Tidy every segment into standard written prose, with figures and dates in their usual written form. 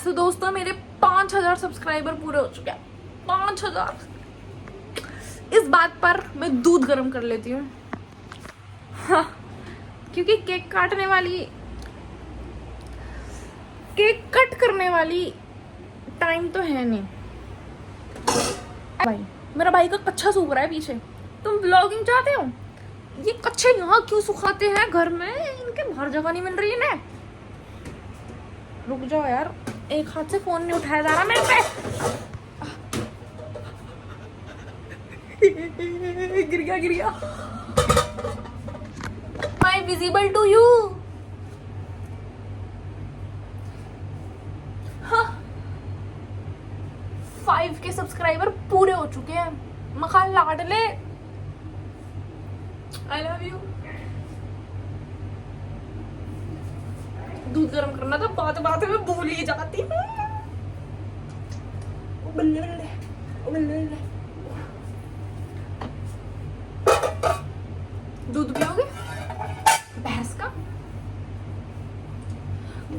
सो दोस्तों मेरे 5000 सब्सक्राइबर पूरे हो चुके हैं। 5000। इस बात पर मैं दूध गर्म कर लेती हूँ। हाँ, क्योंकि केक कट करने वाली टाइम तो है नहीं। भाई मेरा भाई का कच्छा सूख रहा है पीछे। तुम व्लॉगिंग चाहते हो? ये कच्छे यहाँ क्यों सुखाते हैं घर में? इनके बाहर जगह नहीं मिल रही है ना। रुक जाओ यार, एक हाथ से फोन नहीं उठाया जा रहा मेरे पे। गिर गया। माई विजिबल टू यू। हाँ, 5K सब्सक्राइबर पूरे हो चुके हैं। मखा लाडले, आई लव यू। दूध गर्म करना तो बात में भूल ही जाती हूँ। दूध पियोगे भैंस का?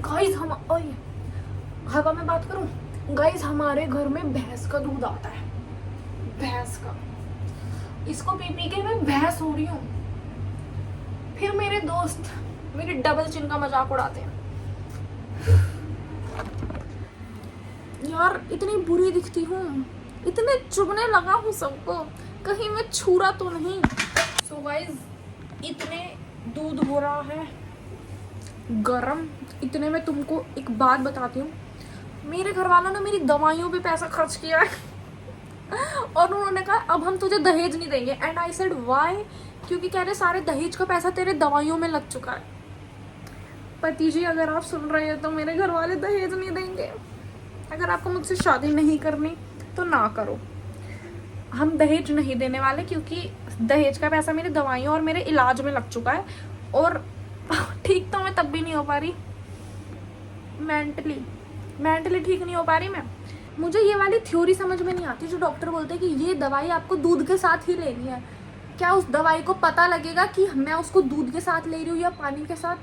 गाइस हम हवा में बात करूं। गाइस हमारे घर में भैंस का दूध आता है। भैंस का। इसको पी के मैं भैंस हो रही हूँ। फिर मेरे दोस्त मेरी डबल चिन का मजाक उड़ाते हैं। यार इतनी बुरी दिखती हूँ, इतने चुभने लगा हूँ सबको, कहीं मैं छुरा तो नहीं। सो गाइस इतने दूध हो रहा है गरम। इतने में तुमको एक बात बताती हूँ। मेरे घर वालों ने मेरी दवाइयों पे पैसा खर्च किया है और उन्होंने कहा अब हम तुझे दहेज नहीं देंगे। And I said why? क्योंकि कह रहे सारे दहेज का पैसा तेरे दवाइयों में लग चुका है। पति जी अगर आप सुन रहे हो तो मेरे घर वाले दहेज नहीं देंगे। अगर आपको मुझसे शादी नहीं करनी तो ना करो। हम दहेज नहीं देने वाले, क्योंकि दहेज का पैसा मेरी दवाइयों और मेरे इलाज में लग चुका है। और ठीक तो मैं तब भी नहीं हो पा रही, मेंटली ठीक नहीं हो पा रही मैं। मुझे ये वाली थ्योरी समझ में नहीं आती जो डॉक्टर बोलते हैं कि ये दवाई आपको दूध के साथ ही लेनी है। क्या उस दवाई को पता लगेगा कि मैं उसको दूध के साथ ले रही हूँ या पानी के साथ?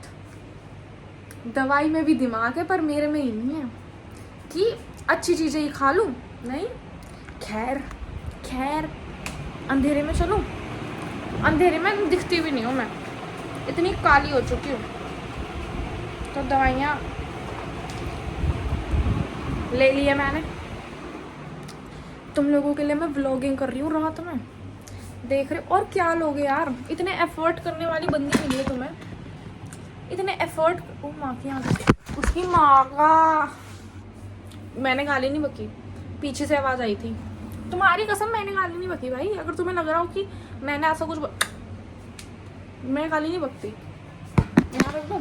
दवाई में भी दिमाग है पर मेरे में ही नहीं है कि अच्छी चीजें ही खा लूं। नहीं, खैर अंधेरे में चलो। अंधेरे में दिखती भी नहीं हूँ मैं, इतनी काली हो चुकी हूँ। तो दवाइयाँ ले ली है मैंने। तुम लोगों के लिए मैं व्लॉगिंग कर रही हूँ रात में, देख रहे। और क्या लोगे यार, इतने एफर्ट करने वाली बंदी मिली है तुम्हें। इतने एफर्ट। ओ माँ की उसकी माँ का। मैंने गाली नहीं बकी, पीछे से आवाज आई थी। तुम्हारी कसम मैंने गाली नहीं बकी भाई। अगर तुम्हें लग रहा हो कि मैंने ऐसा कुछ मैं गाली नहीं बकती। यहाँ रख दूँ?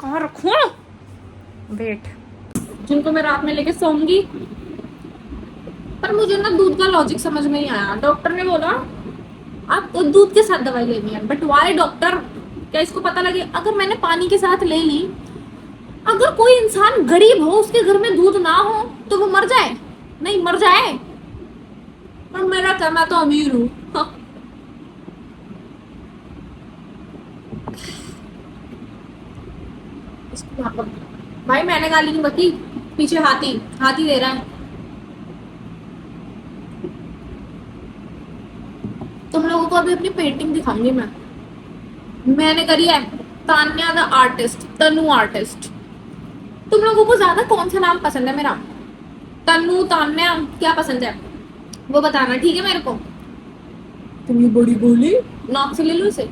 कहाँ रखूँ? वेट, जिनको मैं रात में लेके सोऊंगी। पर मुझे ना दूध का लॉजिक समझ में नहीं आया। डॉक्टर ने बोला आप दूध के साथ दवाई लेनी है। But why doctor? क्या इसको पता लगे अगर मैंने पानी के साथ ले ली, अगर कोई इंसान गरीब हो, उसके घर में दूध ना हो तो वो मर जाए? नहीं मर जाए। पर मेरा क्या, मैं तो अमीर हूँ। भाई मैंने गाली नहीं बकी, पीछे हाथी दे रहा है। तुम लोगों को अभी अपनी पेंटिंग दिखाऊंगी मैंने करी है। Tanya the artist, Tanu artist. तुम लोगों को ज्यादा कौन सा नाम पसंद है मेरा? तनु, तान्या, क्या पसंद है वो बताना, ठीक है मेरे को? तुम ये बड़ी बोली नाक से ले लो इसे।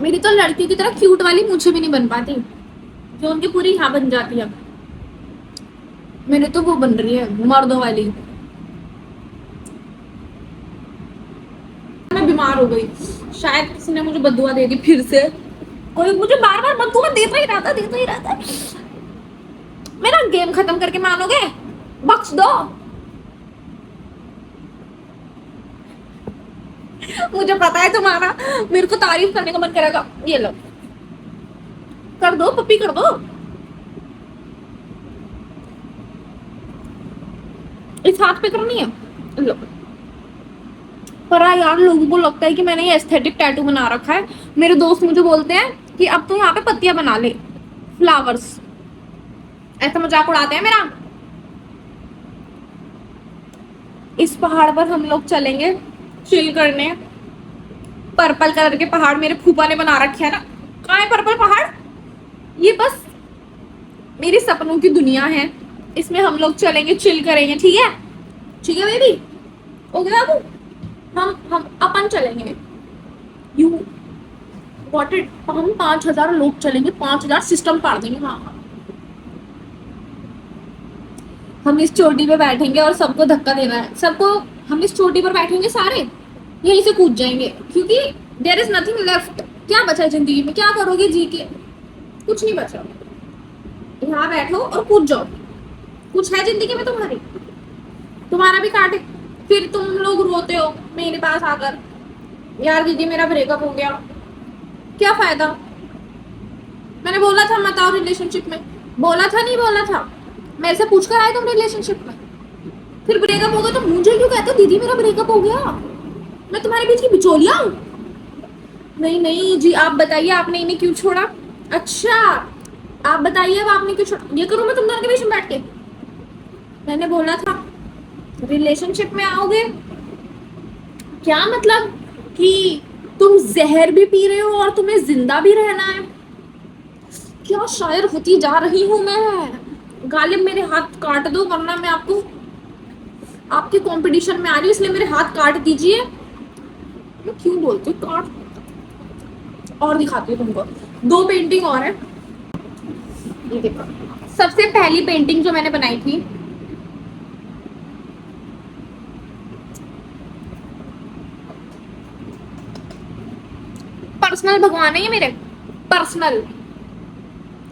मेरी तो लड़कियों की तरह क्यूट वाली मूछें भी नहीं बन पाती जो उनकी पूरी यहाँ बन जाती है। मेरे तो वो बन रही है मर्दों वाली। मैं बीमार हो गई, शायद किसी ने मुझे बददुआ दे दी फिर से। कोई मुझे बार बार बददुआ देता ही रहता। मेरा गेम खत्म करके मानोगे? बख्श दो। मुझे पता है तुम्हारा मेरे को तारीफ करने का मन करेगा। ये लो, कर दो पप्पी कर दो। इस हाथ पे करनी है लो। पर यार लोगों को लगता है कि मैंने ये एस्थेटिक टैटू बना रखा है। मेरे दोस्त मुझे बोलते हैं कि अब तो यहाँ पे पत्तियां बना ले, फ्लावर्स। ऐसा मजाक उड़ाते हैं मेरा। इस पहाड़ पर हम लोग चलेंगे चिल करने। पर्पल कलर के पहाड़ मेरे फूफा ने बना रखे है ना। कहाँ है पर्पल पहाड़? ये बस मेरी सपनों की दुनिया है, इसमें हम लोग चलेंगे चिल करेंगे। ठीक है, ठीक है बेबी, ओके बाबू। हम अपन चलेंगे। You voted. हम 5,000 लोग चलेंगे, 5,000 सिस्टम पार देंगे। हाँ, हम इस चोटी पे बैठेंगे और सबको धक्का देना है सबको। हम इस चोटी पर बैठेंगे सारे, यहीं से कूद जाएंगे, क्योंकि देयर इज नथिंग लेफ्ट। क्या बचा है जिंदगी में? क्या करोगे जी के? कुछ नहीं बचा। यहाँ बैठो और कूद जाओ। कुछ है जिंदगी में तुम्हारी? तुम्हारा भी काटे। फिर तुम लोग रोते हो मेरे पास आकर, यार दीदी मेरा ब्रेकअप हो गया। क्या फायदा? मैंने बोला था मत आओ रिलेशनशिप में। बोला था नहीं बोला था? मेरे से पूछ कर आए तुम रिलेशनशिप में। फिर ब्रेकअप हो गया तो मुझे क्यों कहते हो दीदी मेरा ब्रेकअप हो गया? मैं तुम्हारे बीच की बिचौलिया हूँ? नहीं नहीं जी, आप बताइए आपने इन्हें क्यों छोड़ा? अच्छा आप बताइए अब आपने क्यों छोड़ा? ये करूँ मैं तुम दोनों के बीच में बैठ के? मैंने बोला था रिलेशनशिप में आओगे। क्या मतलब कि तुम जहर भी पी रहे हो और तुम्हें जिंदा भी रहना है? क्या शायर होती जा रही हूं मैं। गालिब मेरे हाथ काट दो, वरना मैं आपको आपके कंपटीशन में आ रही हूँ, इसलिए मेरे हाथ काट दीजिए। मैं क्यों बोलती हूँ काट। और दिखाती हूँ तुमको, 2 पेंटिंग और है। ये देखो, सबसे पहली पेंटिंग जो मैंने बनाई थी, पर्सनल भगवान है ये मेरे, पर्सनल।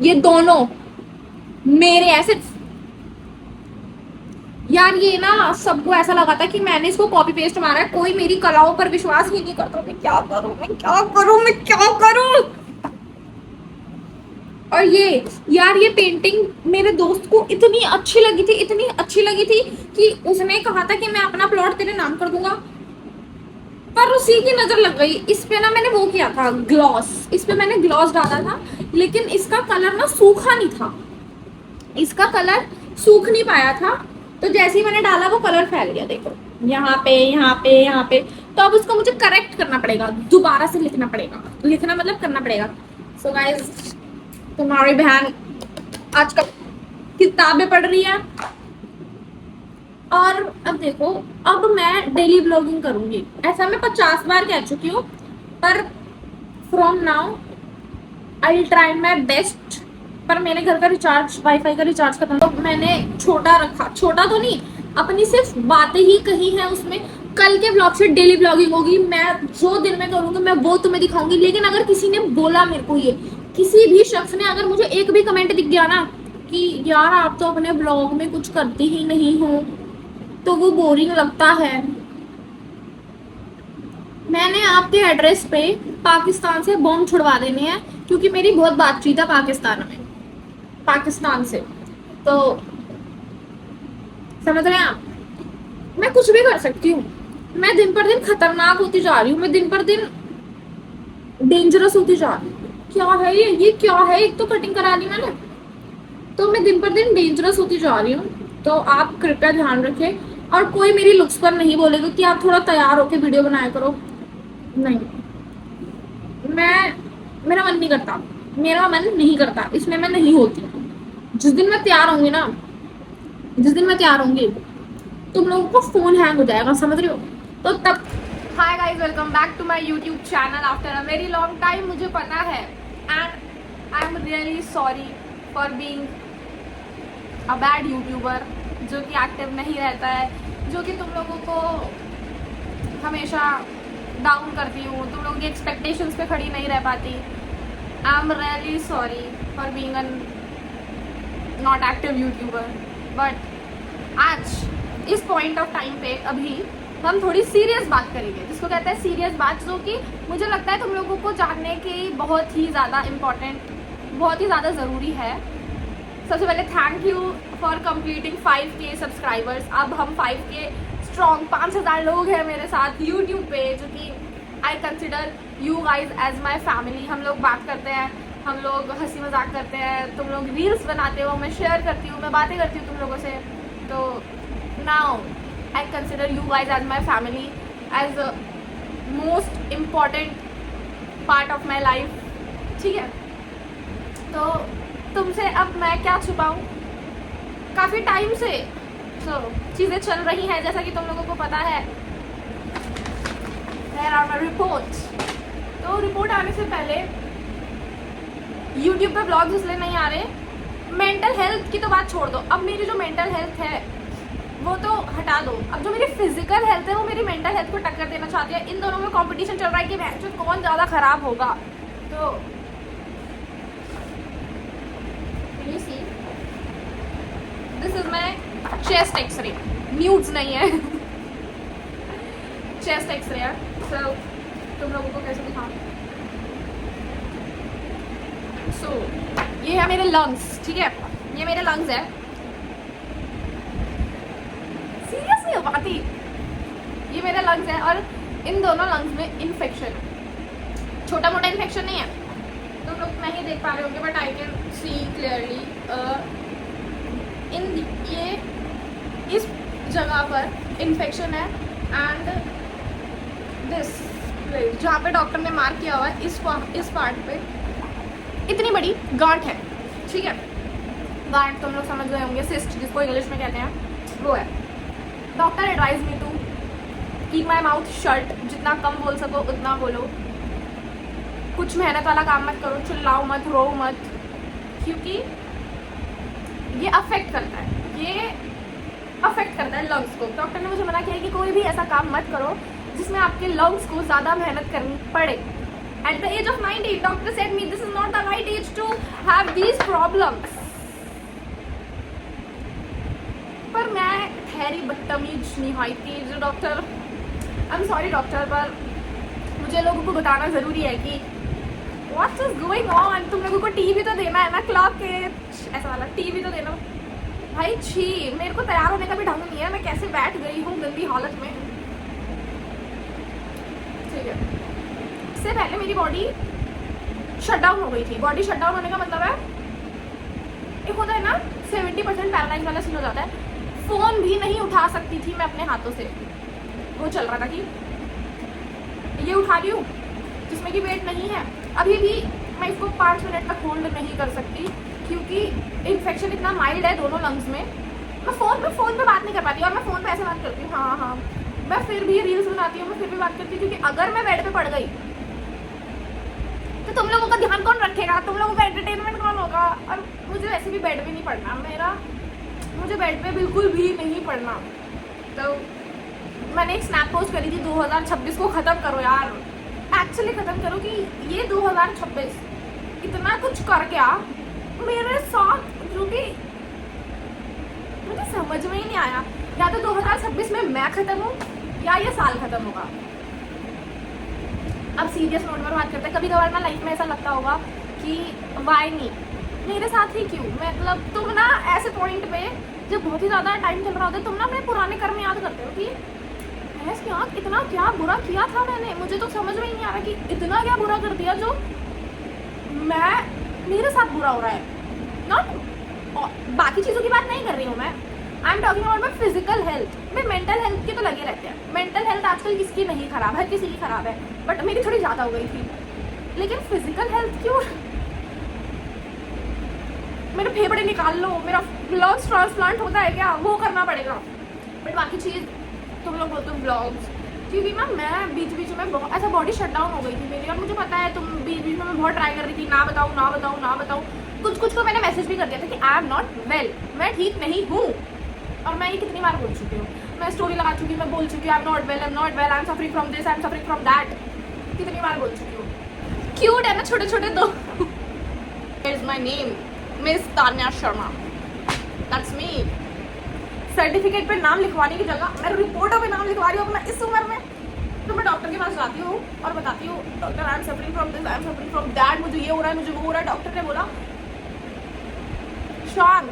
ये दोनों मेरे ऐसे। यार ये ना सबको ऐसा लगा था कि मैंने इसको कॉपी पेस्ट मारा है। कोई मेरी कलाओं पर विश्वास ही नहीं करता। मैं क्या करूं, मैं क्या करूं, मैं क्या करूं? और ये यार ये पेंटिंग मेरे दोस्त को इतनी अच्छी लगी थी, इतनी अच्छी लगी थी कि उसने कहा था कि मैं अपना प्लॉट तेरे नाम कर दूंगा। पर उसी की नजर लग गई इस पे ना। मैंने वो किया था ग्लॉस, इस पे मैंने ग्लॉस डाला था, लेकिन इसका कलर ना सूखा नहीं था। इसका कलर सूख नहीं पाया था, तो जैसे ही मैंने डाला वो कलर फैल गया। देखो यहाँ पे यहाँ पे यहाँ पे। तो अब उसको मुझे करेक्ट करना पड़ेगा, दोबारा से लिखना पड़ेगा। लिखना मतलब करना पड़ेगा। सो गाइस, तुम्हारी बहन आजकल किताबें पढ़ रही है। और अब देखो, अब मैं डेली ब्लॉगिंग करूंगी। ऐसा मैं 50 बार कह चुकी हूँ, पर from now I will try my best. पर मेरे घर का रिचार्ज, वाईफाई का रिचार्ज खत्म, तो मैंने छोटा रखा। छोटा तो नहीं, अपनी सिर्फ बातें ही कही है उसमें। कल के ब्लॉग से डेली ब्लॉगिंग होगी। मैं जो दिन में करूंगी मैं वो तुम्हें दिखाऊंगी। लेकिन अगर किसी ने बोला मेरे को, ये किसी भी शख्स ने अगर मुझे एक भी कमेंट दिख गया ना कि यार आप तो अपने ब्लॉग में कुछ करती ही नहीं हो, तो वो बोरिंग लगता है। मैंने आपके एड्रेस पे पाकिस्तान से बॉम्ब छुड़वा देने हैं, क्योंकि मेरी बहुत बातचीत है पाकिस्तान से। तो समझ रहे हैं आप? मैं कुछ भी कर सकती हूँ। मैं दिन पर दिन खतरनाक होती जा रही हूँ, मैं दिन पर दिन डेंजरस होती जा रही हूँ। क्या है ये क्या है? एक तो कटिंग करा ली मैंने, तो मैं दिन पर दिन डेंजरस होती जा रही हूँ। तो आप कृपया ध्यान रखें। और कोई मेरी लुक्स पर नहीं बोलेगा कि आप थोड़ा तैयार होके वीडियो बनाया करो। नहीं, मेरा मन नहीं करता, मेरा मन नहीं करता, इसमें मैं नहीं होती। जिस दिन मैं तैयार होंगी ना, जिस दिन मैं तैयार होंगी, तुम लोगों को फोन हैंग हो जाएगा, समझ रहे हो? तो तब। Hi guys, welcome back to my YouTube channel after a very long time. मुझे पता है, and I am really sorry for being a bad YouTuber, जो कि एक्टिव नहीं रहता है, जो कि तुम लोगों को हमेशा डाउन करती हूँ, तुम लोगों की एक्सपेक्टेशंस पे खड़ी नहीं रह पाती। आई am really sorry for being a not active YouTuber. But आज इस पॉइंट ऑफ टाइम पे अभी हम थोड़ी सीरियस बात करेंगे, जिसको कहते हैं सीरियस बात, जो कि मुझे लगता है तुम लोगों को जानने की बहुत ही ज़्यादा इम्पोर्टेंट, बहुत ही ज़्यादा ज़रूरी है। सबसे पहले thank you for completing 5K subscribers. अब हम 5K स्ट्रॉन्ग, 5000 लोग हैं मेरे साथ यूट्यूब पे, जो कि I consider you guys as my family. हम लोग बात करते हैं, हम लोग हंसी मजाक करते हैं, तुम लोग रील्स बनाते हो, मैं शेयर करती हूँ, मैं बातें करती हूँ तुम लोगों से। तो now I consider you guys as my family, as a most important part of my life, ठीक है। तो तुमसे अब मैं क्या छुपाऊँ, काफ़ी टाइम से चीज़ें चल रही हैं, जैसा कि तुम लोगों को पता है। There are my reports. तो रिपोर्ट आने से पहले यूट्यूब पे ब्लॉग्स इसलिए नहीं आ रहे, मेंटल हेल्थ की तो बात छोड़ दो, अब मेरी जो मेंटल हेल्थ है वो तो हटा दो, अब जो मेरी फिजिकल हेल्थ है वो मेरी मेंटल हेल्थ को टक्कर देना चाहती है। इन दोनों में कंपटीशन चल रहा है कि भैंस कौन ज़्यादा खराब होगा। तो you see, this is my chest X-ray, nudes नहीं है चेस्ट एक्सरे है। सो तुम लोगों को कैसे दिखाऊं? सो ये है मेरे लंग्स, ठीक है, ये मेरे लंग्स है। सीरियसली बात ही, ये मेरे लंग्स है और इन दोनों लंग्स में इन्फेक्शन, छोटा मोटा इन्फेक्शन नहीं है, तुम लोग नहीं देख पा रहे होंगे but I can see clearly. ये इस जगह पर इन्फेक्शन है एंड दिस प्लेस जहाँ पे डॉक्टर ने मार्क किया हुआ है, इस पार्ट पे इतनी बड़ी गांठ है, ठीक है। गांठ तुम लोग समझ गए होंगे, सिस्ट जिसको इंग्लिश में कहते हैं, वो है। Doctor advise me to keep my mouth shut, जितना कम बोल सको उतना बोलो, कुछ मेहनत वाला काम मत करो, चिल्लाओ मत, रो मत, क्योंकि ये अफेक्ट करता है, ये अफेक्ट करता है लंग्स को। डॉक्टर ने मुझे मना किया है कि कोई भी ऐसा काम मत करो जिसमें आपके लंग्स को ज़्यादा मेहनत करनी पड़े। At the age of 90 doctor said me this is not the right age to have these problems. पर मैं ठहरी बदतमीज निहायती जो doctor, I am sorry doctor, पर मुझे लोगों को बताना ज़रूरी है कि व्हाट इज गोइंग ऑन। तुम लोगों को टीवी तो देना है ना, क्लॉक के ऐसा वाला टीवी तो देना भाई। छी, मेरे को तैयार होने का भी ढंग नहीं है, मैं कैसे बैठ गई हूँ गंदी हालत में, ठीक है। इससे पहले मेरी बॉडी शट डाउन हो गई थी। बॉडी शट डाउन होने का मतलब है, एक होता है ना 70% पैरालाइज वाला सीन हो जाता है। फोन भी नहीं उठा सकती थी मैं अपने हाथों से। वो चल रहा था कि ये उठा रही हूँ जिसमें कि वेट नहीं है, अभी भी मैं इसको 5 मिनट तक होल्ड नहीं कर सकती क्योंकि इन्फेक्शन इतना माइल्ड है दोनों लंग्स में। मैं फ़ोन पे बात नहीं कर पाती, और मैं फ़ोन पे ऐसे बात करती हूँ, हाँ, मैं फिर भी रील्स बनाती हूँ, मैं फिर भी बात करती हूँ, क्योंकि अगर मैं बेड पे पड़ गई तो तुम लोगों का ध्यान कौन रखेगा, तुम लोगों का एंटरटेनमेंट कौन होगा। और मुझे वैसे भी बेड पे नहीं पड़ना, मुझे बेड पे बिल्कुल भी नहीं पड़ना। तो मैंने एक स्नैप पोस्ट करी थी, 2026 को ख़त्म करो यार, एक्चुअली ख़त्म करो कि ये 2026 इतना कुछ कर गया मेरे साथ, जो कि मुझे समझ में ही नहीं आया। या तो 2026 में मैं ख़त्म हूँ या ये साल ख़त्म होगा। अब सीरियस नोट पर बात करते हैं, कभी कभार ना लाइफ में ऐसा लगता होगा कि वाई नहीं, मेरे साथ ही क्यों। मतलब तुम ना ऐसे पॉइंट पे जब बहुत ही ज़्यादा टाइम चल रहा होता है, तुम ना अपने पुराने कर्म याद करते हो कि क्या इतना क्या बुरा किया था मैंने। मुझे तो समझ में ही नहीं आ रहा कि इतना क्या बुरा कर दिया जो मेरे साथ बुरा हो रहा है। नॉट बाकी चीज़ों की बात नहीं कर रही हूँ मैं, I am talking about my physical health. मैं मेंटल हेल्थ के तो लगे रहते हैं, मेंटल हेल्थ आजकल किसकी नहीं खराब है, किसी की खराब है, बट मेरी थोड़ी ज़्यादा हो गई थी। लेकिन फिजिकल हेल्थ क्यों, मेरे फेफड़े निकाल लो, मेरा लंग्स ट्रांसप्लांट होता है क्या, वो करना पड़ेगा। बट बाकी चीज़ तुम लोग बोलते हो ब्लॉग्स, क्योंकि ना मैं बीच बीच में बहुत ऐसा बॉडी शट डाउन हो गई थी मेरी, और मुझे पता है तुम बीच बीच में मैं बहुत ट्राई कर रही थी ना बताऊँ। कुछ को मैंने मैसेज भी कर दिया था कि आई एम नॉट वेल, मैं ठीक नहीं हूँ। और मैं ये कितनी बार बोल चुकी हूँ, मैं स्टोरी लगा चुकी हूँ, मैं बोल चुकी हूँ आई am not well, I am suffering from this, I am suffering from that, कितनी बार बोल चुकी हूँ। क्यूट है ना छोटे छोटे दो। Here is my name, miss Tanya Sharma, that's me. Certificate पे नाम लिखवाने की जगह मैं रिपोर्टों पे नाम लिखवा रही हूँ अपना इस उम्र में। तो मैं डॉक्टर के पास जाती हूँ और बताती हूँ doctor I am suffering from this, I am suffering from that, मुझे ये हो रहा है, मुझे वो हो रहा है। डॉक्टर ने बोला शांत,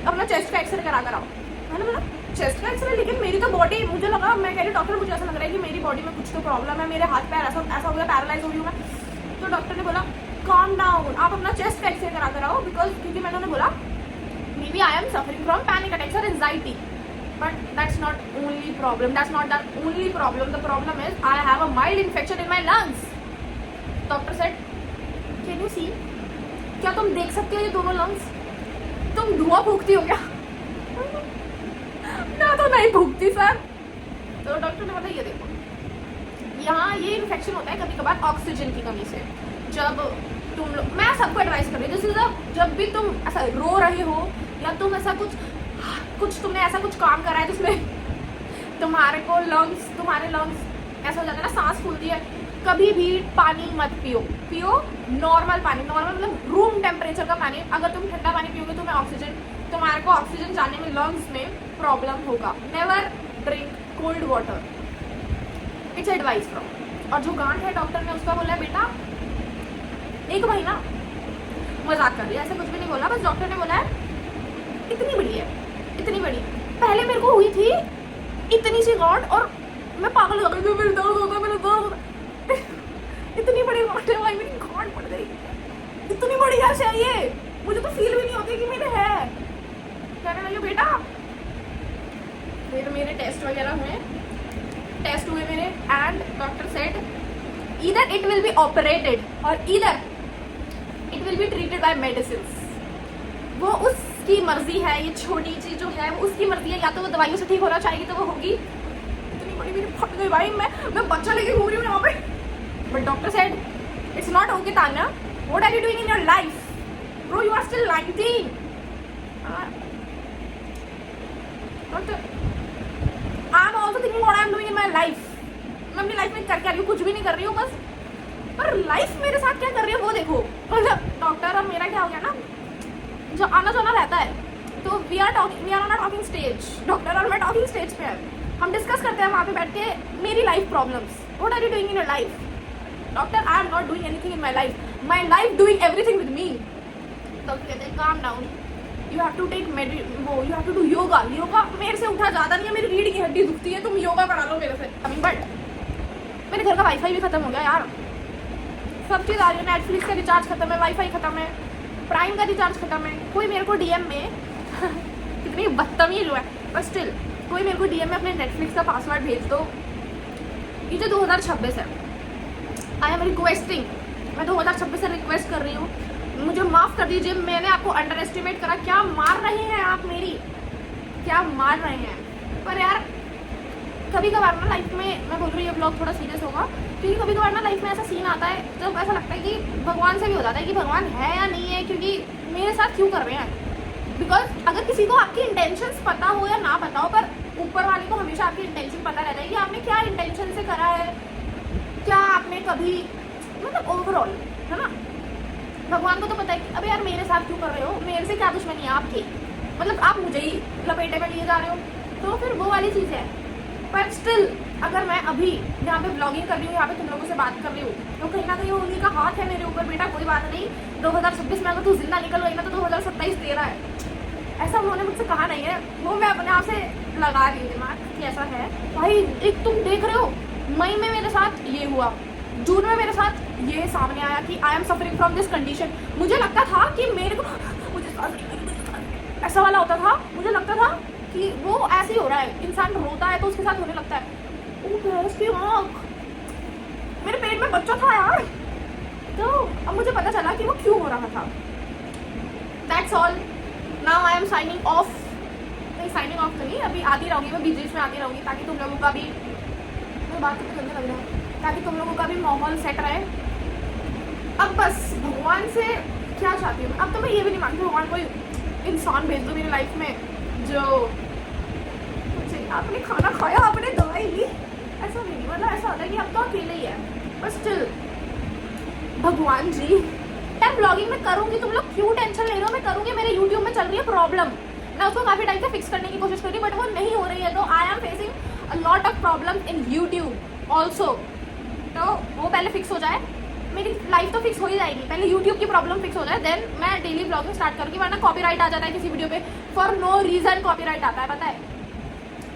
अपना चेस्ट का एक्सरे करा कर आओ। मैंने बोला चेस्ट का एक्सरे, लेकिन मेरी तो बॉडी, मुझे लगा, मैं कह रही डॉक्टर मुझे ऐसा लग रहा है कि मेरी बॉडी में कुछ तो प्रॉब्लम है, मेरे हाथ पैर ऐसा हो गया, पैरालाइज हो गई हूँ मैं। तो डॉक्टर ने बोला calm down, आप अपना चेस्ट का एक्सरे करा कर आओ, बिकॉज क्योंकि मैंने उन्हें बोला may be I am suffering from panic attacks और anxiety, but that's not only problem, that's not the only problem, the problem is I have a mild infection in my lungs. Doctor said can you see, क्या तुम देख सकते हो ये दोनों lungs? तुम धुआं फूकती हो क्या? मैं तो नहीं फूकती सर। तो डॉक्टर ने बोला ये देखो, यहाँ ये इन्फेक्शन होता है कभी कभार ऑक्सीजन की कमी से। जब तुम लोग, मैं सबको एडवाइस कर रही हूँ, जैसे जब भी तुम ऐसा रो रहे हो या तुम ऐसा कुछ तुमने ऐसा कुछ काम करा है जिसमें तुम्हारे लंग्स ऐसा हो जाता है ना, सांस फूलती है, कभी भी पानी मत पियो नॉर्मल पानी, नॉर्मल मतलब रूम टेम्परेचर का पानी। अगर तुम ठंडा पानी पियोगे तो तुम्हारे को ऑक्सीजन जाने में लंग्स में प्रॉब्लम होगा। Never drink cold water, it's advice from. और जो गांठ है डॉक्टर ने उसका बोला बेटा 1 महीना, मजाक कर लिया, ऐसा कुछ भी नहीं बोला, बस डॉक्टर ने बोला है इतनी बड़ी। पहले मेरे को हुई थी इतनी सी गांठ और मैं पागल हो गई, मेरे दर्द होता इतनी बड़ी गांठ है भाई, मेरी गांठ पड़ गई, इतनी बड़ी कैसे है ये, मुझे तो फील भी नहीं होती कि मेरे है। कहने लगे बेटा, फिर मेरे टेस्ट हुए मेरे, and doctor said either it will be operated or either it will be treated by medicines। वो उसकी मर्जी है, ये छोटी चीज जो है वो उसकी मर्जी है, या तो वो दवाइयों से ठीक होना चाहेगी तो वो होगी। इतनी बड़ी मेरी फट गई भाई, मैं बच्चा लेके घूम रही हूँ यहाँ पे। But doctor said it's not okay Tanya, what are you doing in your life bro, you are still 19। I am also thinking what I am doing in my life. मैं अपनी लाइफ में कर रही हूँ, कुछ भी नहीं कर रही हूँ बस, पर लाइफ मेरे साथ क्या कर रही है वो देखो। मतलब डॉक्टर और मेरा क्या हो गया ना, जो आना जाना रहता है, तो we are on a talking stage, doctor और मैं टॉकिंग स्टेज पे है, हम डिस्कस करते हैं वहाँ पे बैठ के मेरी life problems, what are you doing in your life. Doctor I am not doing anything in my life doing everything with me. Doctor कहते हैं calm down, you have to take you have to do yoga. मेरे से उठा ज़्यादा नहीं है, मेरी रीढ़ की हड्डी दुखती है, तुम योगा करा लो मेरे से। बट मेरे घर का वाईफाई भी खत्म हो गया यार, सब चीज़ आ रही है, नेटफ्लिक्स का रिचार्ज खत्म है, वाईफाई खत्म है, प्राइम का रिचार्ज खत्म है। कोई मेरे को डीएम में कितनी बदतमीज हुआ है, पर स्टिल कोई मेरे को डीएम में अपने नेटफ्लिक्स का पासवर्ड भेज दो। ये जो 2026 है, आई एम रिक्वेस्टिंग, मैं 2026 से रिक्वेस्ट कर रही हूँ, मुझे माफ़ कर दीजिए, मैंने आपको अंडर एस्टिमेट करा। क्या मार रहे हैं आप मेरी, क्या मार रहे हैं। पर यार कभी कभार ना लाइफ में, मैं बोल रही हूँ ये ब्लॉग थोड़ा सीरियस होगा, क्योंकि कभी कभार ना लाइफ में ऐसा सीन आता है जब ऐसा लगता है कि भगवान से भी हो जाता है कि भगवान है या नहीं है, क्योंकि मेरे साथ क्यों कर रहे हैं। बिकॉज अगर किसी को आपकी इंटेंशंस पता हो या ना पता हो, पर ऊपर वाले को हमेशा आपकी इंटेंशन पता रहता है कि आपने क्या इंटेंशन से करा है, क्या आपने कभी, मतलब ओवरऑल है ना। भगवान को तो पता है कि अबे यार मेरे साथ क्यों कर रहे हो, मेरे से क्या दुश्मनी है आपकी, मतलब आप मुझे ही लपेटे में लिए जा रहे हो, तो फिर वो वाली चीज़ है। पर स्टिल अगर मैं अभी यहाँ पे ब्लॉगिंग कर रही हूँ, यहाँ पे तुम लोगों से बात कर रही हूँ, तो कहीं ना कहीं उन्हीं का हाथ है मेरे ऊपर। बेटा कोई बात नहीं, 2026 में अगर तू जिंदा निकल गई ना तो 2027 तेरा है, ऐसा उन्होंने मुझसे कहा नहीं है, वो मैं अपने आप से लगा रही हूँ दिमाग कि ऐसा है। भाई एक तुम देख रहे हो, मई में मेरे साथ ये हुआ, जून में मेरे साथ ये सामने आया कि आई am suffering from this condition. मुझे लगता था कि मेरे को ऐसा वाला होता था, मुझे लगता था कि वो ऐसे ही हो रहा है, इंसान रोता है तो उसके साथ होने लगता है। उसकी आँख, मेरे पेट में बच्चा था यार, तो अब मुझे पता चला कि वो क्यों हो रहा था। That's all, now I am signing off. नहीं साइनिंग ऑफ तो नहीं, अभी आती रहूँगी मैं, बीच में आती रहूँगी, ताकि तुम लोगों का भी, मैं बात करने लग रहा है, ताकि तुम लोगों का भी माहौल सेट रहे। अब बस भगवान से क्या चाहती हूँ, अब तो मैं ये भी नहीं मानती भगवान कोई इंसान भेज दो मेरी लाइफ में जो आपने खाना खाया, आपने दवाई ली, ऐसा नहीं, मतलब ऐसा होता है कि अब तो अकेले ही है। बट स्टिल भगवान जी, यार ब्लॉगिंग में करूँगी, तुम लोग क्यों टेंशन ले रहे हो, मैं करूँगी, मेरे यूट्यूब में चल रही है प्रॉब्लम, मैं उसको काफ़ी टाइम से फिक्स करने की कोशिश कर रही हूँ, बट वो नहीं हो रही है। तो I am facing a lot of problem in YouTube also, तो वो पहले फिक्स हो जाए, मेरी लाइफ तो फिक्स हो ही जाएगी, पहले यूट्यूब की प्रॉब्लम फिक्स हो जाए देन मैं डेली ब्लॉगिंग स्टार्ट करूँगी, वरना कॉपीराइट आ जाता है किसी वीडियो पे, फॉर नो रीज़न कॉपीराइट आता है, पता है।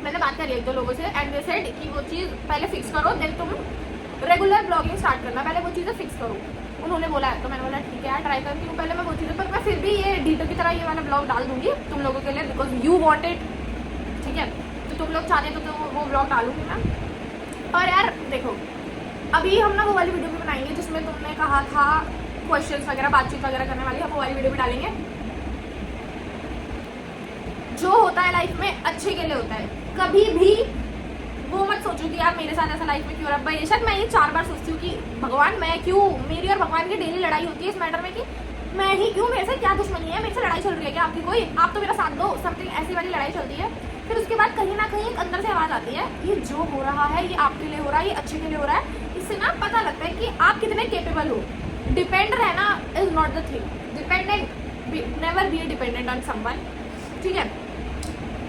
मैंने बात करी एक दो लोगों से एंड दे सेड कि वो चीज़ पहले फिक्स करो देन तुम रेगुलर ब्लॉगिंग स्टार्ट करना, पहले वो चीज़ें फिक्स करो। उन्होंने बोला है तो मैंने बोला ठीक है यार, ट्राई करती हूँ पहले मैं वो चीज़ें, पर मैं फिर भी ये डीटो की तरह ये वाला ब्लॉग डाल दूंगी तुम लोगों के लिए, बिकॉज यू वॉन्ट इट, ठीक है। तो तुम लोग चाहते तो वो ब्लॉग डालूंगी मैं। और यार देखो, अभी हम ना वो वाली वीडियो भी बनाएंगे जिसमें तुमने कहा था क्वेश्चंस वगैरह, बातचीत वगैरह करने वाली, हम वो वाली वीडियो भी डालेंगे। जो होता है लाइफ में अच्छे के लिए होता है, कभी भी वो मत सोचो कि यार मेरे साथ ऐसा लाइफ में क्यों हो रहा है। बेशक मैं ये 4 बार सोचती हूँ कि भगवान मैं क्यों, मेरी और भगवान की डेली लड़ाई होती है इस मैटर में कि मैं ही क्यों, मेरे से क्या दुश्मनी है, मेरे से लड़ाई चल रही है क्या आपकी कोई, आप तो मेरा साथ दो, समथिंग ऐसी वाली लड़ाई चलती है। फिर उसके बाद कहीं ना कहीं एक अंदर से आवाज़ आती है, ये जो हो रहा है ये आपके लिए हो रहा है, ये अच्छे के लिए हो रहा है। इससे ना पता लगता है कि आप कितने केपेबल हो। डिपेंड रहना is not the thing, dependent never be dependent on someone, ठीक है।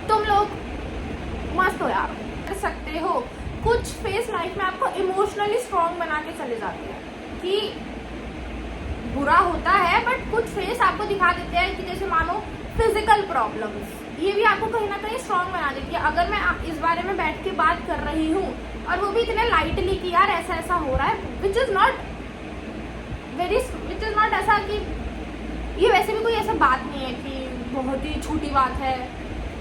तुम लोग मस्त हो यार, कर सकते हो। कुछ फेस लाइफ में आपको इमोशनली स्ट्रॉन्ग बना के चले जाते हैं कि बुरा होता है, बट कुछ फेस आपको दिखा देते हैं कि जैसे मानो फिजिकल प्रॉब्लम्स, ये भी आपको कहीं ना कहीं स्ट्रॉन्ग बना देती है। अगर मैं इस बारे में बैठ के बात कर रही हूँ और वो भी इतने लाइटली कि यार ऐसा ऐसा हो रहा है, विच इज नॉट ऐसा कि ये वैसे भी कोई ऐसा बात नहीं है कि बहुत ही छोटी बात है,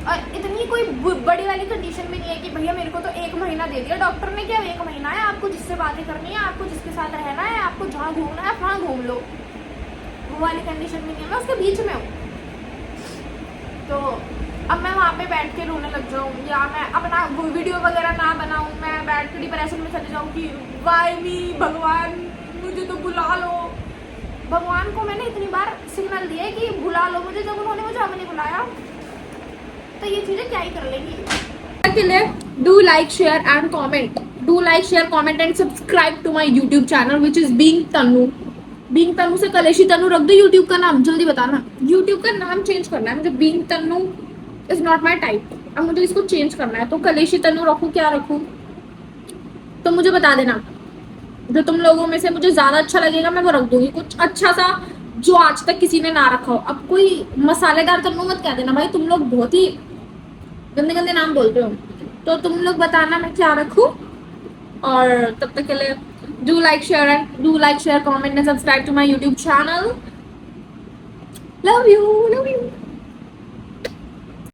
और इतनी कोई बड़ी वाली कंडीशन भी नहीं है कि भैया मेरे को तो 1 महीना दे दिया डॉक्टर ने, क्या 1 महीना है, आपको जिससे बातें करनी है, आपको जिसके साथ रहना है, आपको जहाँ घूमना है वहाँ घूम लो, वो वाली कंडीशन भी नहीं है। मैं उसके बीच में हूँ, तो अब मैं वहाँ पे बैठ के रोने लग जाऊँ या मैं अपना वीडियो वगैरह ना बनाऊँ, मैं बैठ के डिप्रेशन में चले जाऊँ कि वाई मी, भगवान मुझे तो बुला लो। भगवान को मैंने इतनी बार सिग्नल दिया है कि बुला लो मुझे, जब उन्होंने मुझे अब नहीं बुलाया तो ये चीजें क्या ही कर लेंगी। के लिए do like share and comment, do like share comment and subscribe to my YouTube channel which is being Tanu. Being Tanu से कलेशी तनु रख दो यूट्यूब का नाम, जल्दी बताना। यूट्यूब का नाम चेंज करना है मुझे, being Tanu is not my type, अब मुझे इसको चेंज करना है। तो कलेशी तनु रखूं क्या रखूं, तो मुझे बता देना। जो तुम लोगों में से मुझे ज्यादा अच्छा लगेगा मैं वो रख दूंगी, कुछ अच्छा सा जो आज तक किसी ने ना रखा हो। अब कोई मसालेदार तनु मत कह देना भाई, तुम लोग बहुत ही गंदे गंदे नाम बोलते हो, तो तुम लोग बताना मैं क्या रखूं। और तब तक के लिए do like share comment and subscribe to my YouTube channel. Love you.